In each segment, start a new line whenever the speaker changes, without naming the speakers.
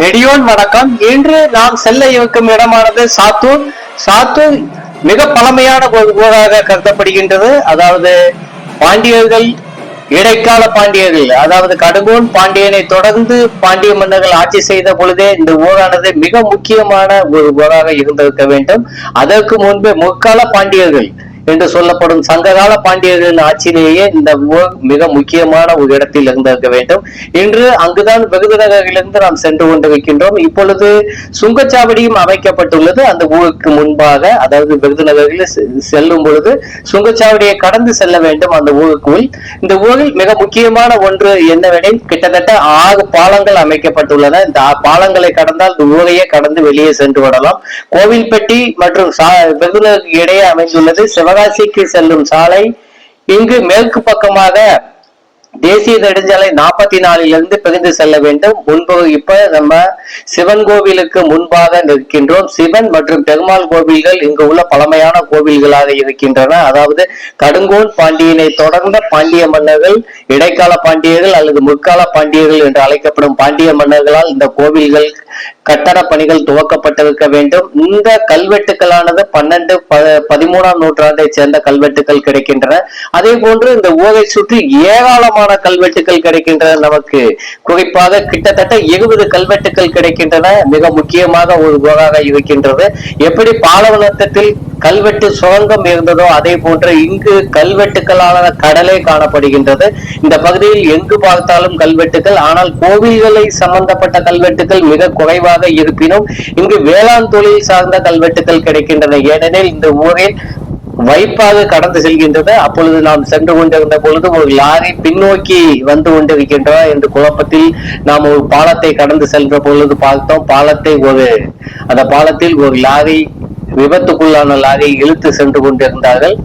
நெடியோன் வணக்கம். இன்று நாம் செல்ல இருக்கும் இடமானது சாத்தூர். சாத்தூர் மிக பழமையான ஊராக கருதப்படுகின்றது. அதாவது பாண்டியர்கள், இடைக்கால பாண்டியர்கள், அதாவது கடுங்கோன் பாண்டியனை தொடர்ந்து பாண்டிய மன்னர்கள் ஆட்சி செய்த பொழுதே இந்த ஊரானது மிக முக்கியமான ஒரு ஊராக இருந்திருக்க வேண்டும். அதற்கு முன்பே முற்கால பாண்டியர்கள் என்று சொல்லப்படும் சங்ககால பாண்டியர்களின் ஆட்சியிலேயே இந்த ஊர் மிக முக்கியமான ஒரு இடத்தில் இருந்திருக்க வேண்டும். இன்று அங்குதான் விருதுநகரிலிருந்து நாம் சென்று கொண்டிருக்கின்றோம். இப்பொழுது சுங்கச்சாவடியும் அமைக்கப்பட்டுள்ளது அந்த ஊருக்கு முன்பாக. அதாவது விருதுநகரில் செல்லும் பொழுது சுங்கச்சாவடியை கடந்து செல்ல வேண்டும் அந்த ஊருக்குள். இந்த ஊரில் மிக முக்கியமான ஒன்று என்னவெனில், கிட்டத்தட்ட 6 பாலங்கள் அமைக்கப்பட்டுள்ளன. இந்த பாலங்களை கடந்தால் இந்த ஊரையே கடந்து வெளியே சென்று விடலாம். கோவில்பட்டி மற்றும் விருதுநகர் இடையே அமைந்துள்ளது சிவகாசிக்கு செல்லும் சாலை. இங்கு மேற்கு பக்கமாக தேசிய நெடுஞ்சாலை 44 பிரிந்து செல்ல வேண்டும். முன்பு இப்ப நம்ம சிவன் கோவிலுக்கு முன்பாக நிற்கின்றோம். சிவன் மற்றும் பெருமாள் கோவில்கள் இங்கு உள்ள பழமையான கோவில்களாக இருக்கின்றன. அதாவது கடுங்கோன் பாண்டியனை தொடர்ந்த பாண்டிய மன்னர்கள், இடைக்கால பாண்டியர்கள் அல்லது முற்கால பாண்டியர்கள் என்று அழைக்கப்படும் பாண்டிய மன்னர்களால் இந்த கோவில்கள் கட்டட பணிகள் துவக்கப்பட்டிருக்க வேண்டும். இந்த கல்வெட்டுக்களானது 12, 13ஆம் நூற்றாண்டை சேர்ந்த கல்வெட்டுக்கள் கிடைக்கின்றன. அதே போன்று இந்த ஊரை சுற்றி ஏராளமான கல்வெட்டுக்கள் கிடைக்கின்றன. நமக்கு குறிப்பாக கிட்டத்தட்ட 20 கல்வெட்டுக்கள் கிடைக்கின்றன. மிக முக்கியமாக ஒரு ஊராக இருக்கின்றது. எப்படி பாலவனத்தில் கல்வெட்டு சுரங்கம் இருந்ததோ அதே போன்று இங்கு கல்வெட்டுக்களான கடலே காணப்படுகின்றது. இந்த பகுதியில் எங்கு பார்த்தாலும் கல்வெட்டுகள். ஆனால் கோவில்களை சம்பந்தப்பட்ட கல்வெட்டுகள் மிக குறைவாக இருப்பினும் இங்கு வேளாண் தொழில் சார்ந்த கல்வெட்டுகள் கிடைக்கின்றன. ஏனெனில் இந்த ஊரில் வைப்பாக கடந்து செல்கின்றது. அப்பொழுது நாம் சென்று கொண்டிருந்த பொழுது ஒரு லாரி பின்னோக்கி வந்து கொண்டிருக்கின்றோம் என்று குழப்பத்தில் நாம் ஒரு பாலத்தை கடந்து சென்ற பொழுது பார்த்தோம். அந்த பாலத்தில் ஒரு லாரி, விபத்துக்குள்ளான லாரியை இழுத்து சென்று கொண்டிருந்தார்கள்.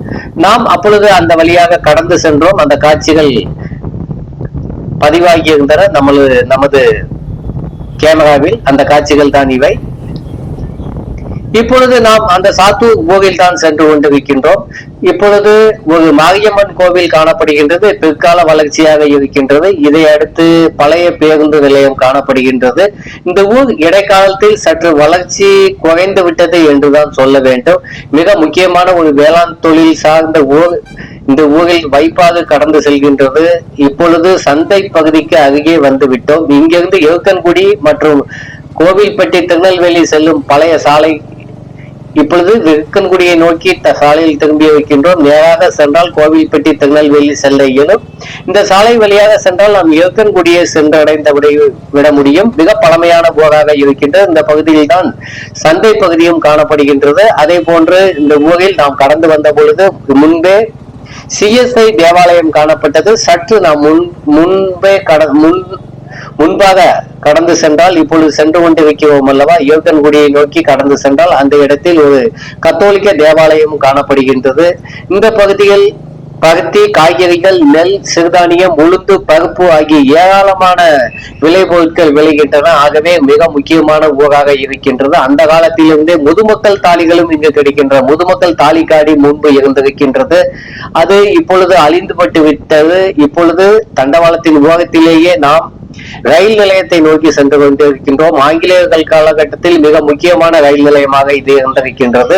நாம் அப்பொழுது அந்த வழியாக கடந்து சென்றோம். அந்த காட்சிகள் பதிவாகி இருந்தன நமது கேமராவில். அந்த காட்சிகள் தான் இவை. இப்பொழுது நாம் அந்த சாத்தூர் கோவில் தான் சென்று கொண்டிருக்கின்றோம். இப்பொழுது ஒரு மாரியம்மன் கோவில் காணப்படுகின்றது. பிற்கால வளர்ச்சியாக இருக்கின்றது. இதை அடுத்து பழைய பேருந்து நிலையம் காணப்படுகின்றது. இந்த ஊர் இடைக்காலத்தில் சற்று வளர்ச்சி குறைந்து விட்டது என்றுதான் சொல்ல வேண்டும். மிக முக்கியமான ஒரு வேளாண் தொழில் சார்ந்த ஊர். இந்த ஊரில் வைப்பாக கடந்து செல்கின்றது. இப்பொழுது சந்தை பகுதிக்கு அருகே வந்து விட்டோம். இங்கிருந்து இருக்கன்குடி மற்றும் கோவில்பட்டி திருநெல்வேலி செல்லும் பழைய சாலை இப்பொழுது இருக்கன்குடியை நோக்கி சாலையில் திரும்பி வைக்கின்றோம். நேராக சென்றால் கோவில்பட்டி திருநெல்வேலி செல்ல இயலும். இந்த சாலை வழியாக சென்றால் நாம் இருக்கன்குடியை சென்றடைந்து விட முடியும். மிக பழமையான ஊராக இருக்கின்றது. இந்த பகுதியில் தான் சந்தை பகுதியும் காணப்படுகின்றது. அதே போன்று இந்த ஊரில் நாம் கடந்து வந்த பொழுது முன்பே CSI தேவாலயம் காணப்பட்டது. சற்று நாம் முன்பாக கடந்து சென்றால், இப்பொழுது சென்று கொண்டிருக்கிறோம் அல்லவா, இருக்கன்குடியை நோக்கி கடந்து சென்றால் அந்த இடத்தில் ஒரு கத்தோலிக்க தேவாலயம் காணப்படுகின்றது. இந்த பகுதியில் பருத்தி, காய்கறிகள், நெல், சிறுதானியம், உளுந்து, பருப்பு ஆகிய ஏராளமான விளைபொருட்கள் விளைகின்றன. ஆகவே மிக முக்கியமான ஊராக இருக்கின்றது. அந்த காலத்திலிருந்தே முதுமக்கள் தாலிகளும் இங்கு கிடைக்கின்றன. முதுமக்கள் தாலிக்காடி முன்பு இருந்திருக்கின்றது. அது இப்பொழுது அழிந்துபட்டு விட்டது. இப்பொழுது தண்டவாளத்தின் ஓரத்திலேயே நாம் ரயில் நிலையத்தை நோக்கி சென்று கொண்டிருக்கின்றோம். ஆங்கிலேயர்கள் காலகட்டத்தில் மிக முக்கியமான ரயில் நிலையமாக இது இருந்திருக்கின்றது.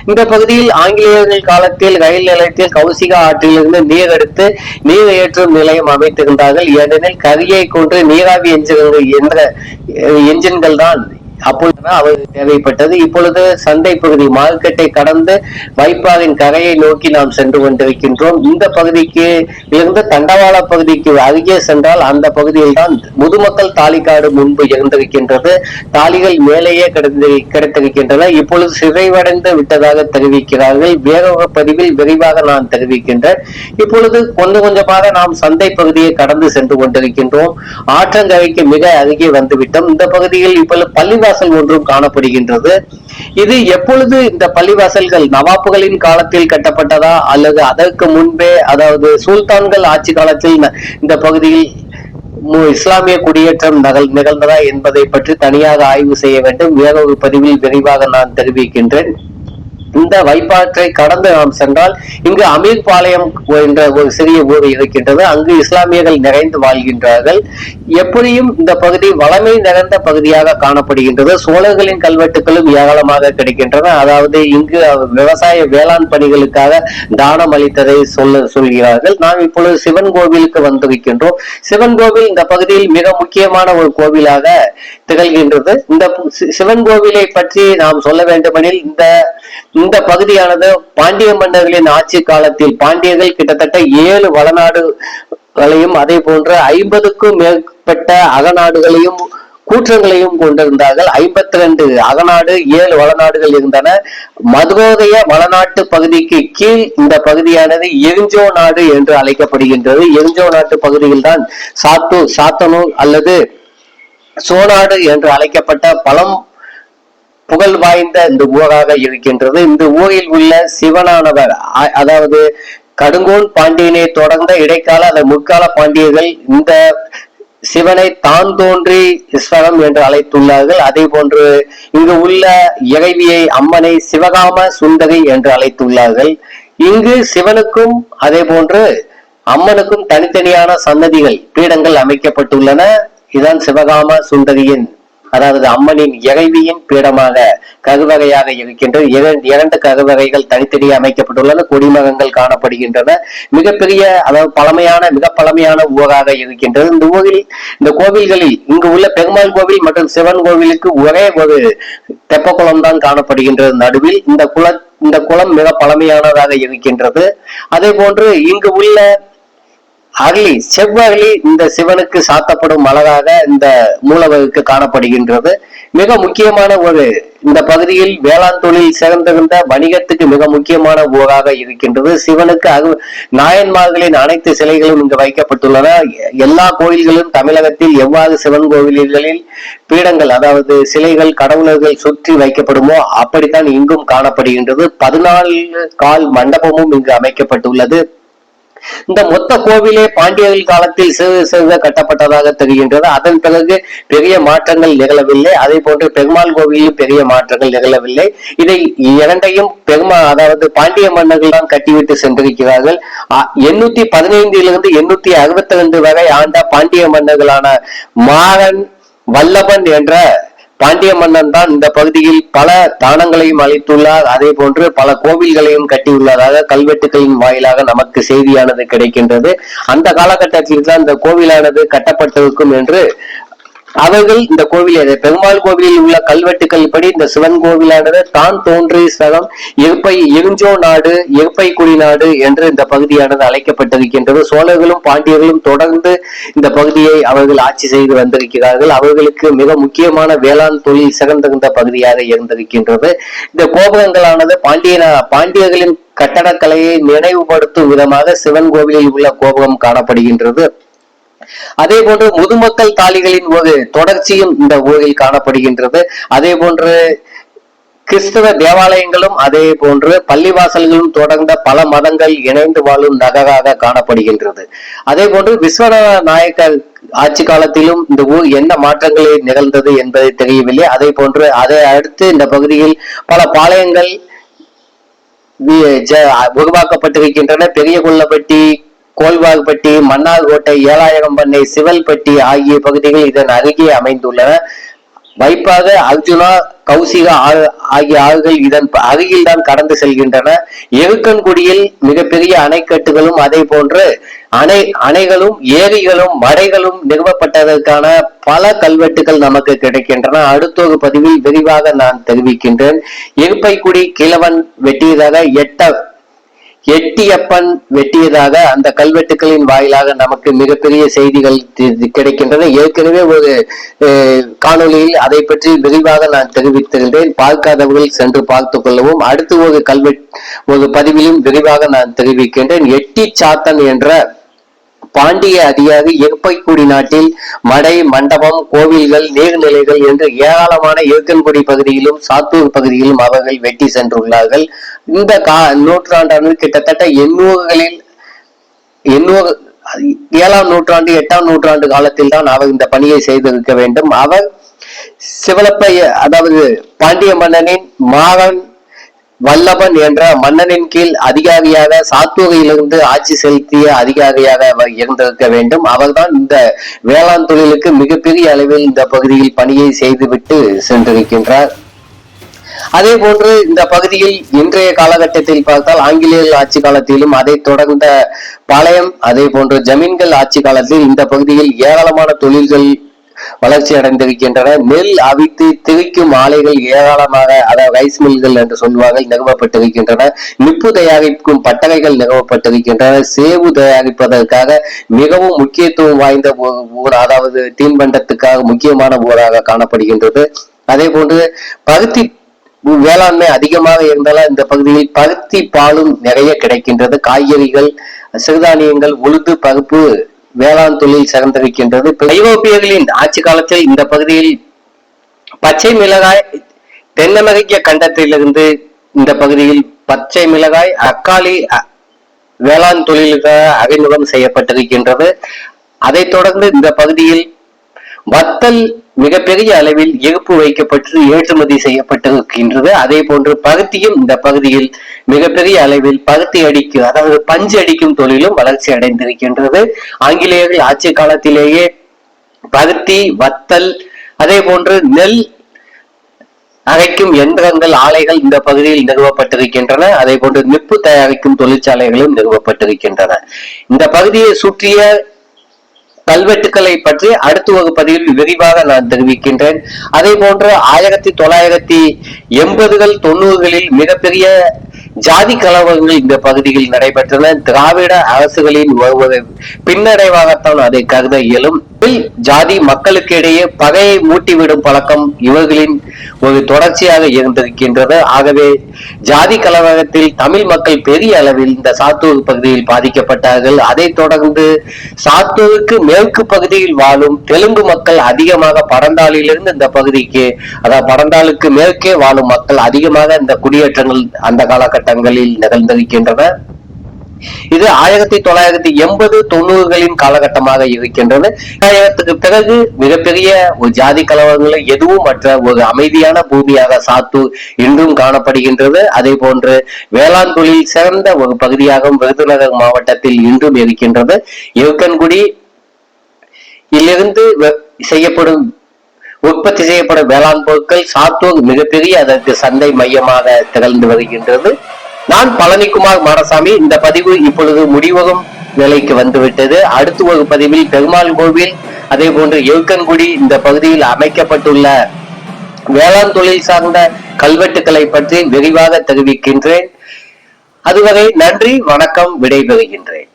இந்த பகுதியில் ஆங்கிலேயர்கள் காலத்தில் ரயில் நிலையத்தில் கௌசிகா ஆற்றிலிருந்து நீர் எடுத்து நீர் ஏற்றும் நிலையம் அமைத்திருந்தார்கள். ஏனெனில் கரியை கொண்டு நீராவி என்ஜின்கள் தான் அப்பொழுதுதான் அவருக்கு தேவைப்பட்டது. இப்பொழுது சந்தை பகுதி மார்க்கெட்டை கடந்து வைப்பாவின் கரையை நோக்கி நாம் சென்று கொண்டிருக்கின்றோம். இந்த பகுதிக்கு இருந்து தண்டவாள பகுதிக்கு அருகே சென்றால் அந்த பகுதியில் தான் முதுமக்கள் தாலிக்காடு முன்பு இருந்திருக்கின்றது. தாலிகள் மேலேயே கிடைத்திருக்கின்றன. இப்பொழுது சிதைவடைந்து விட்டதாக தெரிவிக்கிறார்கள். வேக பதிவில் விரைவாக நான் தெரிவிக்கின்றேன். இப்பொழுது கொஞ்சம் கொஞ்சமாக நாம் சந்தை பகுதியை கடந்து சென்று கொண்டிருக்கின்றோம். ஆற்றங்கரைக்கு மிக அருகே வந்துவிட்டோம். இந்த பகுதியில் இப்பொழுது பள்ளிவாசல் ஒன்றும் காணப்படுகின்றது. இது எப்பொழுது இந்த பள்ளிவாசல்கள் நவாப்புகளின் காலத்தில் கட்டப்பட்டதா அல்லது அதற்கு முன்பே, அதாவது சுல்தான்கள் ஆட்சி காலத்தில் இந்த பகுதியில் இஸ்லாமிய குடியேற்றம் நிகழ்ந்ததா என்பதை பற்றி தனியாக ஆய்வு செய்ய வேண்டும். வேறொரு பதிவில் விரைவாக நான் தெரிவிக்கின்றேன். இந்த வைப்பாற்றை கடந்து நாம் சென்றால் இங்கு அமீர்பாளையம் என்ற ஒரு சிறிய ஊர் இருக்கின்றது. அங்கு இஸ்லாமியர்கள் நிறைந்து வாழ்கின்றார்கள். எப்படியும் இந்த பகுதி வளமை நிறைந்த பகுதியாக காணப்படுகின்றது. சோழர்களின் கல்வெட்டுகளும் ஏராளமாக கிடைக்கின்றன. அதாவது இங்கு விவசாய வேளாண் பணிகளுக்காக தானம் அளித்ததை சொல்கிறார்கள். நாம் இப்பொழுது சிவன் கோவிலுக்கு வந்திருக்கின்றோம். சிவன் கோவில் இந்த பகுதியில் மிக முக்கியமான ஒரு கோவிலாக திகழ்கின்றது. இந்த சிவன் கோவிலை பற்றி நாம் சொல்ல வேண்டுமெனில் இந்த பகுதியானது பாண்டிய மன்னர்களின் ஆட்சி காலத்தில் பாண்டியர்கள் கிட்டத்தட்ட 7 வளநாடுகளையும் அதே போன்ற 50க்கும் மேற்பட்ட அகநாடுகளையும் கூற்றங்களையும் கொண்டிருந்தார்கள். 52 அகநாடு 7 வளநாடுகள் இருந்தன. மதுரோதய வளநாட்டு பகுதிக்கு கீழ் இந்த பகுதியானது எரிஞ்சோ நாடு என்று அழைக்கப்படுகின்றது. எரிஞ்சோ நாட்டு பகுதியில் தான் சாத்தனூர் அல்லது சோநாடு என்று அழைக்கப்பட்ட பழம் புகழ் வாய்ந்த இந்த ஊராக இருக்கின்றது. இந்த ஊரில் உள்ள சிவனானவர், அதாவது கடுங்கோன் பாண்டியனை தொடர்ந்த இடைக்கால அந்த முற்கால பாண்டியர்கள் இந்த சிவனை தான் தோன்றி ஈஸ்வரம் என்று அழைத்துள்ளார்கள். அதே போன்று இங்கு உள்ள இறைவியை அம்மனை சிவகாம சுந்தரி என்று அழைத்துள்ளார்கள். இங்கு சிவனுக்கும் அதே போன்று அம்மனுக்கும் தனித்தனியான சன்னதிகள் பீடங்கள் அமைக்கப்பட்டுள்ளன. இதுதான் சிவகாம சுந்தரியின், அதாவது அம்மனின் இறைவியின் பீடமாக கருவகையாக இருக்கின்றது. 2 கருவகைகள் தனித்தனியே அமைக்கப்பட்டுள்ளன. கொடிமரங்கள் காணப்படுகின்றன. மிகப்பெரிய, அதாவது மிக பழமையான ஊராக இருக்கின்றது. இந்த கோவில்களில் இங்கு உள்ள பெருமாள் கோவில் மற்றும் சிவன் கோவிலுக்கு ஒரே ஒரு தெப்ப குளம் தான் காணப்படுகின்றது நடுவில். இந்த குளம் மிக பழமையானதாக இருக்கின்றது. அதே போன்று இங்கு உள்ள அருளி, செவ்வரளி இந்த சிவனுக்கு சாத்தப்படும் மலராக இந்த மூலவருக்கு காணப்படுகின்றது. மிக முக்கியமான இந்த பகுதியில் வேளாண் தொழில் சிறந்திருந்த வணிகத்துக்கு மிக முக்கியமான ஊராக இருக்கின்றது. சிவனுக்கு நாயன்மார்களின் அனைத்து சிலைகளும் இங்கு வைக்கப்பட்டுள்ளன. எல்லா கோயில்களும் தமிழகத்தில் எவ்வாறு சிவன் கோவில்களில் பீடங்கள், அதாவது சிலைகள் கடவுளர்கள் சுற்றி வைக்கப்படுமோ அப்படித்தான் இங்கும் காணப்படுகின்றது. 14 கால் மண்டபமும் இங்கு அமைக்கப்பட்டுள்ளது. இந்த மொத்த கோவிலே பாண்டியர்கள் காலத்தில் சிறு கட்டப்பட்டதாக தெரிகின்றது. அதன் பிறகு பெரிய மாற்றங்கள் நிகழவில்லை. அதே போன்று பெருமாள் கோவிலில் பெரிய மாற்றங்கள் நிகழவில்லை. இதை இரண்டையும் அதாவது பாண்டிய மன்னர்கள் தான் கட்டிவிட்டு சென்றிருக்கிறார்கள். 815 862 வரை ஆண்ட பாண்டிய மன்னர்களான மாறன், வல்லபன் என்ற பாண்டிய மன்னன் தான் இந்த பகுதியில் பல தானங்களையும் அளித்துள்ளார். அதே போன்று பல கோவில்களையும் கட்டியுள்ளதாக கல்வெட்டுகளின் வாயிலாக நமக்கு செய்தியானது கிடைக்கின்றது. அந்த காலகட்டத்தில் தான் இந்த கோவிலானது கட்டப்பட்டிருக்கும் என்று அவர்கள் இந்த கோவில், பெருமாள் கோவிலில் உள்ள கல்வெட்டுக்கள் படி இந்த சிவன் கோவிலானது தான் தோன்றி ஸ்தலம் எரிஞ்சோ நாடு, குடி நாடு என்று இந்த பகுதியானது அழைக்கப்பட்டிருக்கின்றது. சோழர்களும் பாண்டியர்களும் தொடர்ந்து இந்த பகுதியை அவர்கள் ஆட்சி செய்து வந்திருக்கிறார்கள். அவர்களுக்கு மிக முக்கியமான வேளாண் தொழில் சிறந்திருந்த பகுதியாக இருந்திருக்கின்றது. இந்த கோபுரங்களானது பாண்டியர்களின் கட்டடக்கலையை நினைவுபடுத்தும் விதமாக சிவன் கோவிலில் உள்ள கோபுரம் காணப்படுகின்றது. அதே போன்று முதுமக்கள் தாளிகளின் ஒரு தொடர்ச்சியும் இந்த ஊரில் காணப்படுகின்றது. அதே போன்று கிறிஸ்தவ தேவாலயங்களும் அதே போன்று பள்ளிவாசல்களும் தொடர்ந்த பல மதங்கள் இணைந்து வாழும் நகராக காணப்படுகின்றது. அதே போன்று விஸ்வநாத நாயக்கர் ஆட்சி காலத்திலும் இந்த ஊர் என்ன மாற்றங்களை நிகழ்ந்தது என்பதை தெரியவில்லை. அதே போன்று அதை அடுத்து இந்த பகுதியில் பல பாளையங்கள் உருவாக்கப்பட்டிருக்கின்றன. பெரிய கொல்லப்பட்டி, கோல்வால்பட்டி, மன்னார்கோட்டை, ஏலாயகம்பண்ணை, சிவல்பட்டி ஆகிய பகுதிகள் இதன் அருகே அமைந்துள்ளன. வைப்பாக அர்ஜுனா, கௌசிகா ஆகிய ஆறுகள் இதன் அருகில் தான் கடந்து செல்கின்றன. எருக்கன்குடியில் மிகப்பெரிய அணைக்கட்டுகளும் அதே போன்று அணைகளும் ஏரிகளும் மடைகளும் நிறுவப்பட்டதற்கான பல கல்வெட்டுகள் நமக்கு கிடைக்கின்றன. அடுத்த ஒரு பதிவில் விரிவாக நான் தெரிவிக்கின்றேன். எருப்பைக்குடி கிழவன் வெட்டியதாக எட்டியப்பன் வெட்டியதாக அந்த கல்வெட்டுகளின் வாயிலாக நமக்கு மிகப்பெரிய செய்திகள் கிடைக்கின்றன. ஏற்கனவே ஒரு காணொலியில் அதை பற்றி விரிவாக நான் தெரிவித்திருந்தேன். பார்க்காதவர்கள் சென்று பார்த்துக் கொள்ளவும். அடுத்து ஒரு பதிவிலும் விரிவாக நான் தெரிவிக்கின்றேன். எட்டி சாத்தன் என்ற பாண்டிய அதிகாரி எருப்பைக்குடி நாட்டில் மடை, மண்டபம், கோவில்கள், நீர்நிலைகள் என்று ஏராளமான எருக்கன்குடி பகுதியிலும் சாத்தூர் பகுதியிலும் அவர்கள் வெட்டி சென்றுள்ளார்கள். இந்த நூற்றாண்டானது கிட்டத்தட்ட 7ஆம் நூற்றாண்டு 8ஆம் நூற்றாண்டு காலத்தில் தான் அவர் இந்த பணியை செய்திருக்க வேண்டும். அவர் சிவலப்பை, அதாவது பாண்டிய மன்னனின் மாறன் வல்லபன் என்ற மன்னனின் கீழ் அதிகாரியாக சாத்தூரிலிருந்து ஆட்சி செலுத்திய அதிகாரியாக அவர் இருந்திருக்க வேண்டும். அவர்தான் இந்த வேளாண் தொழிலுக்கு மிகப்பெரிய அளவில் இந்த பகுதியில் பணியை செய்துவிட்டு சென்றிருக்கின்றார். அதே போன்று இந்த பகுதியில் இன்றைய காலகட்டத்தில் பார்த்தால் ஆங்கிலேயர்கள் ஆட்சி காலத்திலும் அதை தொடர்ந்த பாளையம் அதே போன்று ஜமீன்கள் ஆட்சி காலத்தில் இந்த பகுதியில் ஏராளமான தொழில்கள் வளர்ச்சி அடைந்திருக்கின்றன. நெல் அவித்து திரிக்கும் ஆலைகள் ஏராளமாக, அதாவது ரைஸ் மில்கள் என்று சொல்வார்கள், நிறுவப்பட்டிருக்கின்றன. நிப்பு தயாரிக்கும் பட்டறைகள் நிறுவப்பட்டிருக்கின்றன. சேவு தயாரிப்பதற்காக மிகவும் முக்கியத்துவம் வாய்ந்த ஊர், அதாவது தீன்பண்டத்துக்காக முக்கியமான ஊராக காணப்படுகின்றது. அதே போன்று பருத்தி வேளாண்மை அதிகமாக இருந்தாலும் இந்த பகுதியில் பருத்தி பாலும் நிறைய கிடைக்கின்றது. காய்கறிகள், சிறுதானியங்கள், உளுந்து, பருப்பு வேளாண் தொழில் சிறந்திருக்கின்றது. ஐரோப்பியர்களின் ஆட்சி காலத்தில் இந்த பகுதியில் பச்சை மிளகாய் தென் அமெரிக்க கண்டத்திலிருந்து இந்த பகுதியில் பச்சை மிளகாய், தக்காளி வேளாண் தொழிலுக்காக அறிமுகம் செய்யப்பட்டிருக்கின்றது. அதைத் தொடர்ந்து இந்த பகுதியில் வத்தல் மிகப்பெரிய அளவில் இருப்பு வைக்கப்பட்டு ஏற்றுமதி செய்யப்பட்டிருக்கின்றது. அதே போன்று பருத்தியும் இந்த பகுதியில் மிகப்பெரிய அளவில் பருத்தி அடிக்கும், அதாவது பஞ்சு அடிக்கும் தொழிலும் வளர்ச்சி அடைந்திருக்கின்றது. ஆங்கிலேயர்கள் ஆட்சி காலத்திலேயே பருத்தி, வத்தல், அதே போன்று நெல் அரைக்கும் எந்திரங்கள், ஆலைகள் இந்த பகுதியில் நிறுவப்பட்டிருக்கின்றன. அதே போன்று நிப்பு தயாரிக்கும் தொழிற்சாலைகளும் நிறுவப்பட்டிருக்கின்றன. இந்த பகுதியை சுற்றிய கல்வெட்டுக்களை பற்றி அடுத்த வகுப்பதில் விரிவாக நான் தெரிவிக்கின்றேன். அதே போன்று 1980கள் 90களில் மிகப்பெரிய ஜாதி கலவரங்கள் இந்த பகுதியில் நடைபெற்றன. திராவிட அரசுகளின் ஒரு பின்னடைவாகத்தான் அதை கருத இயலும். ஜாதி மக்களுக்கு இடையே பகையை மூட்டிவிடும் பழக்கம் இவர்களின் ஒரு தொடர்ச்சியாக இருந்திருக்கின்றது. ஆகவே ஜாதி கலவரத்தில் தமிழ் மக்கள் பெரிய அளவில் இந்த சாத்தூர் பகுதியில் பாதிக்கப்பட்டார்கள். அதைத் தொடர்ந்து சாத்தூருக்கு மேற்கு பகுதியில் வாழும் தெலுங்கு மக்கள் அதிகமாக படந்தாலிலிருந்து இந்த பகுதிக்கு, அதாவது படந்தாலுக்கு மேற்கே வாழும் மக்கள் அதிகமாக இந்த குடியேற்றங்கள் அந்த காலகட்டங்களில் நிகழ்ந்திருக்கின்றன. இது 1980-90களின் காலகட்டமாக இருக்கின்றது. 2000க்கு பிறகு மிகப்பெரிய ஒரு ஜாதி கலவரங்களை எதுவும் மற்ற ஒரு அமைதியான பூமியாக சாத்தூர் இன்றும் காணப்படுகின்றது. அதே போன்று வேளாண் தொழில் சிறந்த ஒரு பகுதியாகவும் விருதுநகர் மாவட்டத்தில் இன்றும் இருக்கின்றது. இருக்கன்குடி இலிருந்து செய்யப்படும் உற்பத்தி செய்யப்படும் வேளாண் பொருட்கள் சாத்தூர் மிகப்பெரிய அதற்கு சந்தை மையமாக திகழ்ந்து வருகின்றது. நான் பழனிக்குமார் மாடசாமி. இந்த பதிவு இப்பொழுது முடிவகம் நிலைக்கு வந்துவிட்டது. அடுத்த ஒரு பதிவில் பெருமாள் கோவில், அதே போன்று எழுக்கன்குடி இந்த பகுதியில் அமைக்கப்பட்டுள்ள வேளாண் தொழில் சார்ந்த கல்வெட்டுக்களை பற்றி விரிவாக தெரிவிக்கின்றேன். அதுவரை நன்றி, வணக்கம், விடைபெறுகின்றேன்.